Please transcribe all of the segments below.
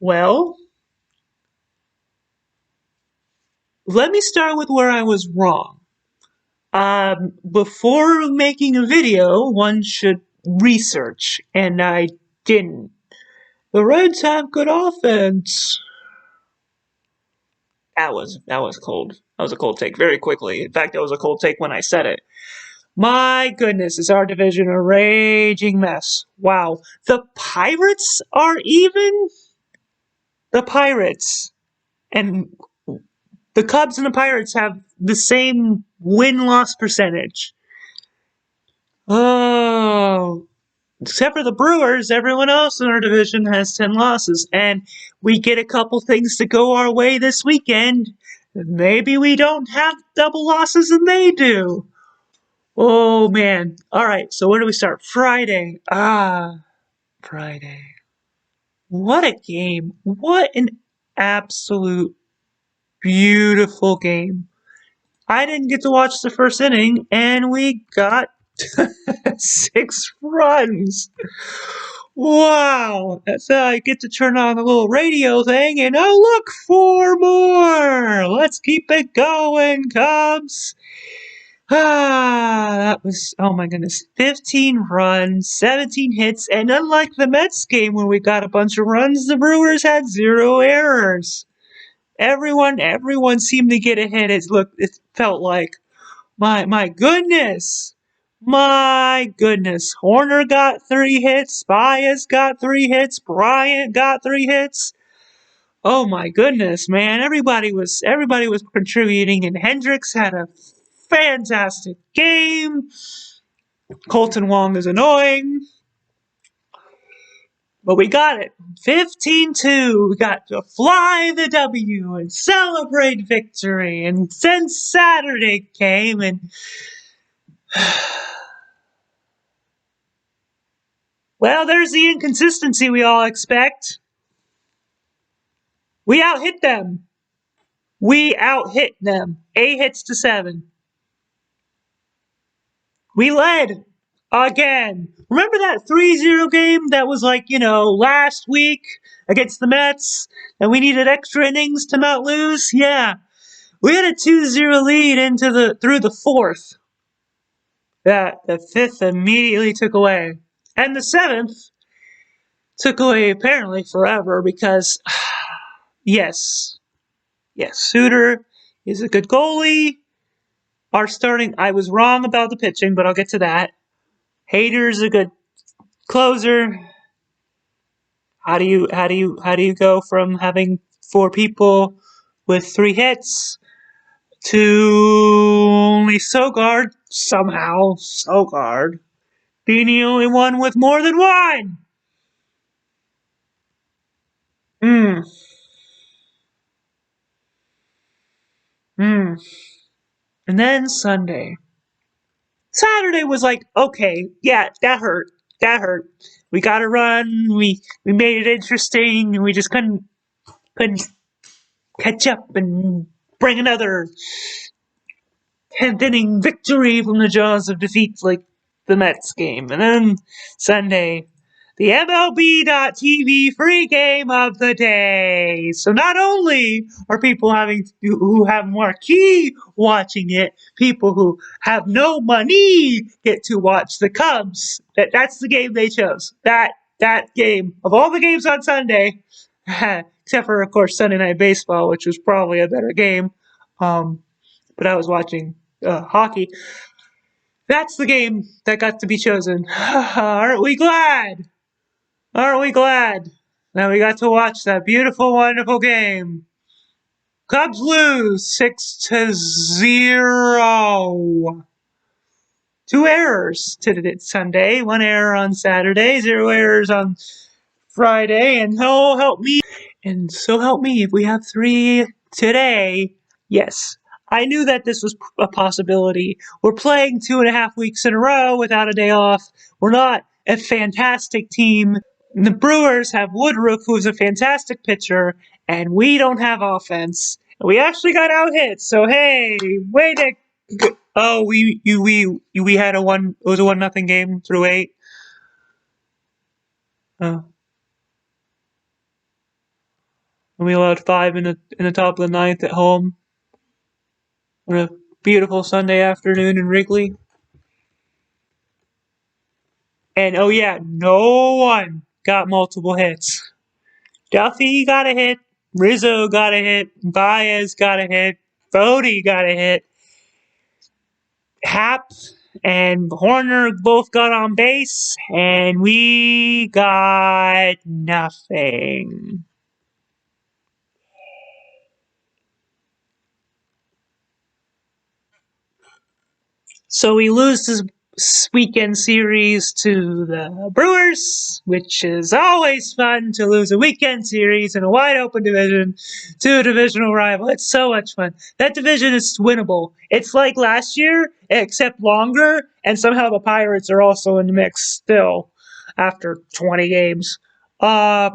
Well, let me start with where I was wrong. Before making a video, one should research, and I didn't. The Reds have good offense. That was cold. That was a cold take very quickly. In fact, that was a cold take when I said it. My goodness, is our division a raging mess. Wow. The Pirates are even? The Pirates. And the Cubs and the Pirates have the same win-loss percentage. Oh. Except for the Brewers, everyone else in our division has 10 losses. And we get a couple things to go our way this weekend. Maybe we don't have double losses and they do. Oh, man. All right, so where do we start? Friday. Friday. What a game. What an absolute beautiful game. I didn't get to watch the first inning, and we got 6 runs. Wow. So I get to turn on the little radio thing, and oh, look, 4 more. Let's keep it going, Cubs. That was, oh my goodness, 15 runs, 17 hits, and unlike the Mets game where we got a bunch of runs, the Brewers had 0 errors. Everyone seemed to get a hit. It felt like, my goodness, my goodness. Horner got 3 hits, Baez got 3 hits, Bryant got 3 hits. Oh my goodness, man! Everybody was contributing, and Hendricks had a fantastic game. Colton Wong is annoying. But we got it. 15-2. We got to fly the W and celebrate victory. And then Saturday came and... well, there's the inconsistency we all expect. We out-hit them. We out-hit them. 8 hits to 7. We led again. Remember that 3-0 game that was like, last week against the Mets, and we needed extra innings to not lose? Yeah. We had a 2-0 lead through the 4th. That the 5th immediately took away. And the 7th took away apparently forever because yes, Suter is a good goalie. I was wrong about the pitching, but I'll get to that. Hader's a good closer. How do you go from having 4 people with 3 hits to only Sogard somehow being the only one with more than 1? And then Sunday. Saturday was like, okay, yeah, that hurt. We got to run. We made it interesting, and we just couldn't catch up and bring another 10th inning victory from the jaws of defeat like the Mets game. And then Sunday, the MLB.TV free game of the day. So not only are people who have marquee watching it, people who have no money get to watch the Cubs. That's the game they chose. That game of all the games on Sunday, except for of course Sunday Night Baseball, which was probably a better game. But I was watching hockey. That's the game that got to be chosen. Aren't we glad? Aren't we glad that we got to watch that beautiful, wonderful game? Cubs lose 6-0. 2 errors Sunday, 1 error on Saturday, 0 errors on Friday, and so help me if we have 3 today. Yes, I knew that this was a possibility. We're playing 2.5 weeks in a row without a day off. We're not a fantastic team. The Brewers have Woodruff, who's a fantastic pitcher, and we don't have offense. We actually got out-hit, so hey, way to go. Oh, we had it was a 1-0 game through 8. Oh. And we allowed 5 in the top of the ninth at home on a beautiful Sunday afternoon in Wrigley. And oh yeah, no one got multiple hits. Duffy got a hit, Rizzo got a hit, Baez got a hit, Bodie got a hit, Happ and Horner both got on base, and we got nothing. So we lose this weekend series to the Brewers, which is always fun to lose a weekend series in a wide open division to a divisional rival. It's so much fun. That division is winnable. It's like last year, except longer, and somehow the Pirates are also in the mix still after 20 games. So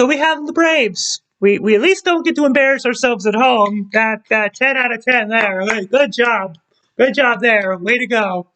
we have the Braves. We at least don't get to embarrass ourselves at home. That 10 out of 10 there. Good job. Good job there. Way to go.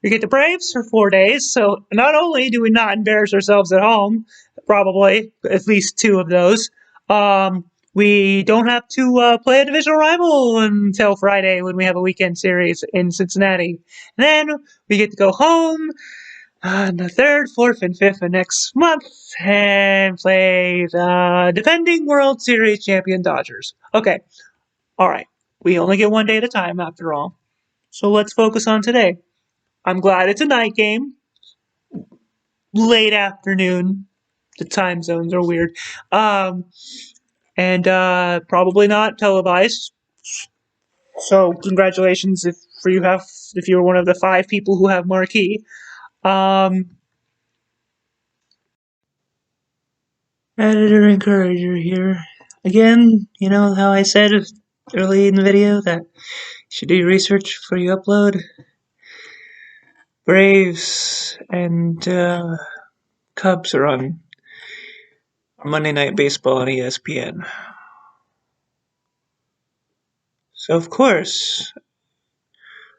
We get the Braves for 4 days, so not only do we not embarrass ourselves at home, probably at least 2 of those, we don't have to play a divisional rival until Friday when we have a weekend series in Cincinnati. And then we get to go home on the 3rd, 4th, and 5th of next month and play the defending World Series champion Dodgers. Okay, all right. We only get 1 day at a time after all. So let's focus on today. I'm glad it's a night game. Late afternoon. The time zones are weird. And probably not televised. So congratulations if you're one of the 5 people who have marquee. Editor encourager here. Again, you know how I said early in the video that you should do your research before you upload? Braves and Cubs are on Monday Night Baseball on ESPN. So of course,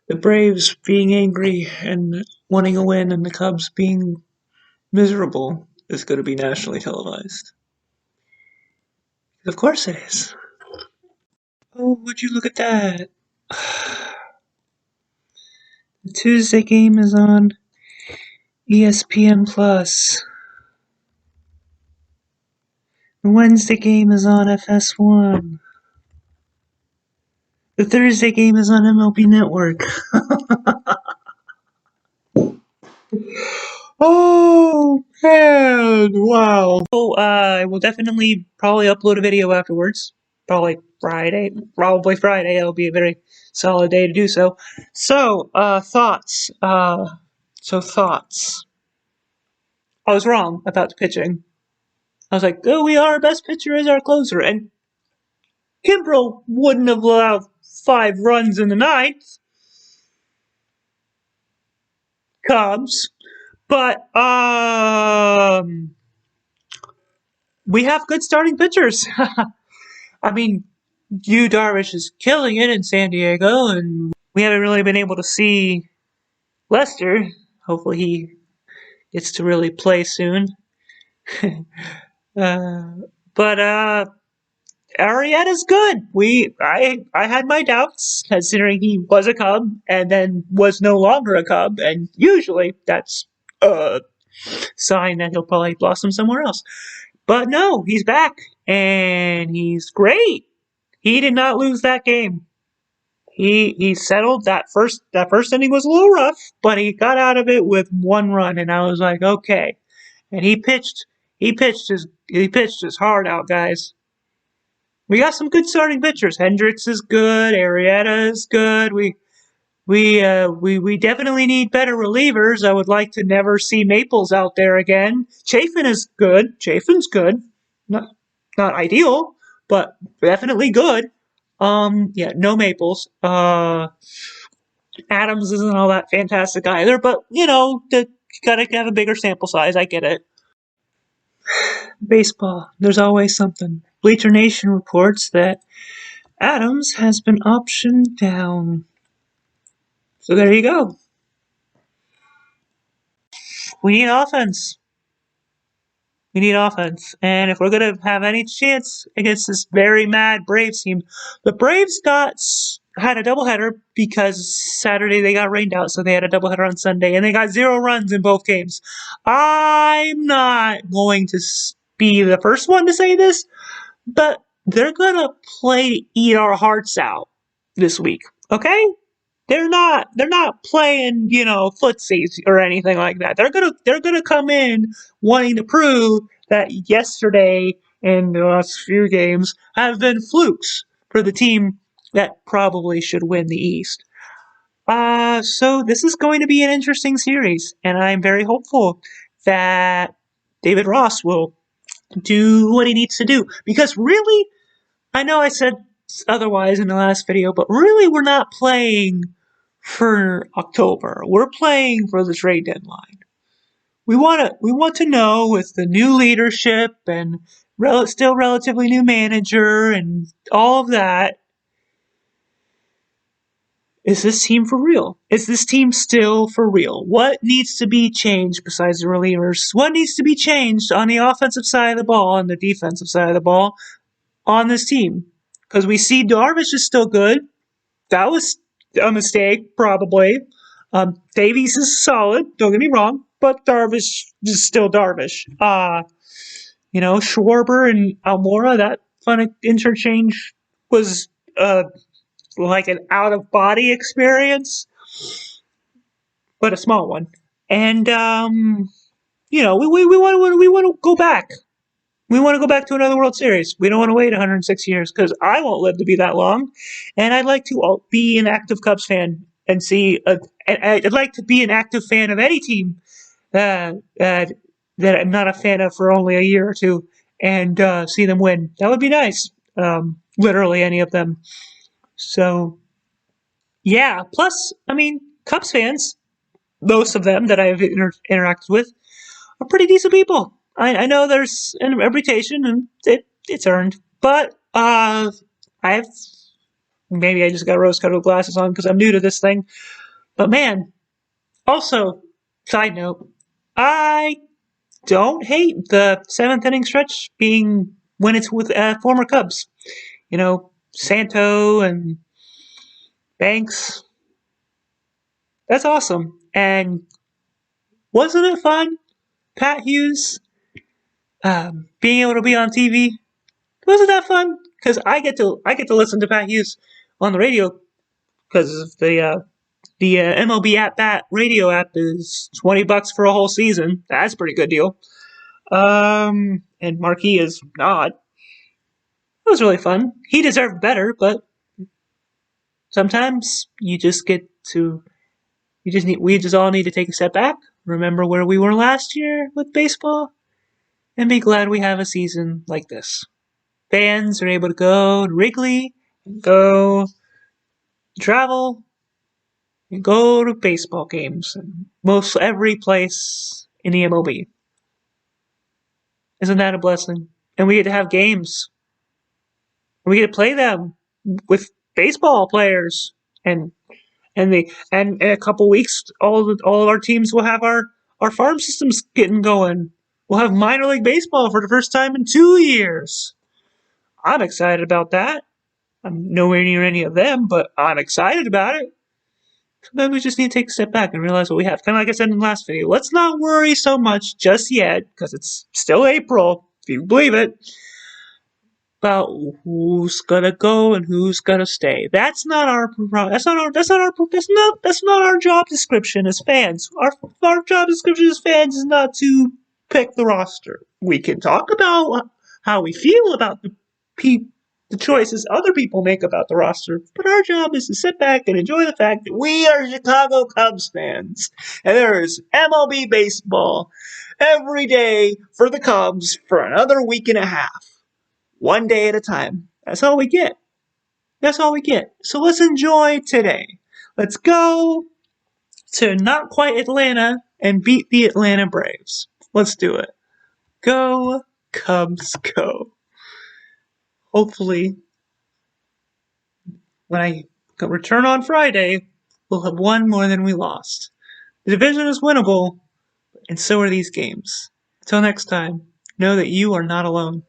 the Braves being angry and wanting a win and the Cubs being miserable is going to be nationally televised. Of course it is. Oh, would you look at that? The Tuesday game is on ESPN Plus. The Wednesday game is on FS1. The Thursday game is on MLB Network. Oh man, wow. So I will definitely probably upload a video afterwards. Probably Friday. It'll be a very solid day to do so. So, thoughts. Thoughts. I was wrong about the pitching. I was like, oh, our best pitcher is our closer. And Kimbrel wouldn't have allowed 5 runs in the ninth. Cubs. But, we have good starting pitchers. I mean, Yu Darvish is killing it in San Diego, and we haven't really been able to see Lester. Hopefully he gets to really play soon. But Arrieta's good. I had my doubts, considering he was a Cub and then was no longer a Cub, and usually that's a sign that he'll probably blossom somewhere else. But no, he's back, and he's great. He did not lose that game. He settled that first inning was a little rough, but he got out of it with 1 run, and I was like, okay. And he pitched his heart out, guys. We got some good starting pitchers. Hendricks is good. Arrieta is good. We definitely need better relievers. I would like to never see Maples out there again. Chafin is good. Chafin's good. Not ideal, but definitely good. Yeah, no Maples. Adams isn't all that fantastic either, but you gotta have a bigger sample size. I get it. Baseball, there's always something. Bleacher Nation reports that Adams has been optioned down. So there you go. We need offense. We need offense. And if we're going to have any chance against this very mad Braves team, the Braves had a doubleheader because Saturday they got rained out, so they had a doubleheader on Sunday, and they got 0 runs in both games. I'm not going to be the first one to say this, but they're going to play to eat our hearts out this week, okay? They're not playing, footsies or anything like that. They're gonna come in wanting to prove that yesterday and the last few games have been flukes for the team that probably should win the East. So this is going to be an interesting series, and I'm very hopeful that David Ross will do what he needs to do. Because really, I know I said otherwise in the last video, but really we're not playing for October. We're playing for the trade deadline. We want to know with the new leadership and still relatively new manager and all of that. Is this team for real? Is this team still for real? What needs to be changed besides the relievers? What needs to be changed on the offensive side of the ball and the defensive side of the ball on this team? Because we see Darvish is still good. That was a mistake, probably. Davies is solid, don't get me wrong, but Darvish is still Darvish. Schwarber and Almora, that fun interchange was like an out-of-body experience, but a small one. And, we want to go back. We want to go back to another World Series. We don't want to wait 106 years because I won't live to be that long. And I'd like to be an active Cubs fan and I'd like to be an active fan of any team that I'm not a fan of for only a year or two and see them win. That would be nice. Literally any of them. So, yeah. Plus, Cubs fans, most of them that I've interacted with, are pretty decent people. I know there's a reputation and it's earned, but maybe I just got rose-colored glasses on because I'm new to this thing. But man, also, side note, I don't hate the 7th inning stretch being when it's with former Cubs. Santo and Banks. That's awesome. And wasn't it fun? Pat Hughes being able to be on TV. Wasn't that fun? Because I get to listen to Pat Hughes on the radio because of the MLB At Bat radio app is $20 for a whole season. That's a pretty good deal. And Marquis is not. It was really fun. He deserved better, but sometimes we just all need to take a step back, remember where we were last year with baseball, and be glad we have a season like this. Fans are able to go to Wrigley, and go travel, and go to baseball games in most every place in the MLB. Isn't that a blessing? And we get to have games. We get to play them with baseball players, and in a couple weeks, all of our teams will have our farm systems getting going. We'll have minor league baseball for the first time in 2 years. I'm excited about that. I'm nowhere near any of them, but I'm excited about it. Sometimes we just need to take a step back and realize what we have. Kind of like I said in the last video, let's not worry so much just yet, because it's still April, if you believe it, about who's gonna go and who's gonna stay. That's not our job description as fans. Our job description as fans is not to pick the roster. We can talk about how we feel about the choices other people make about the roster, but our job is to sit back and enjoy the fact that we are Chicago Cubs fans, and there is MLB baseball every day for the Cubs for another week and a half. One day at a time. That's all we get. That's all we get. So let's enjoy today. Let's go to not quite Atlanta and beat the Atlanta Braves. Let's do it. Go, Cubs, go. Hopefully, when I return on Friday, we'll have won more than we lost. The division is winnable, and so are these games. Until next time. know that you are not alone.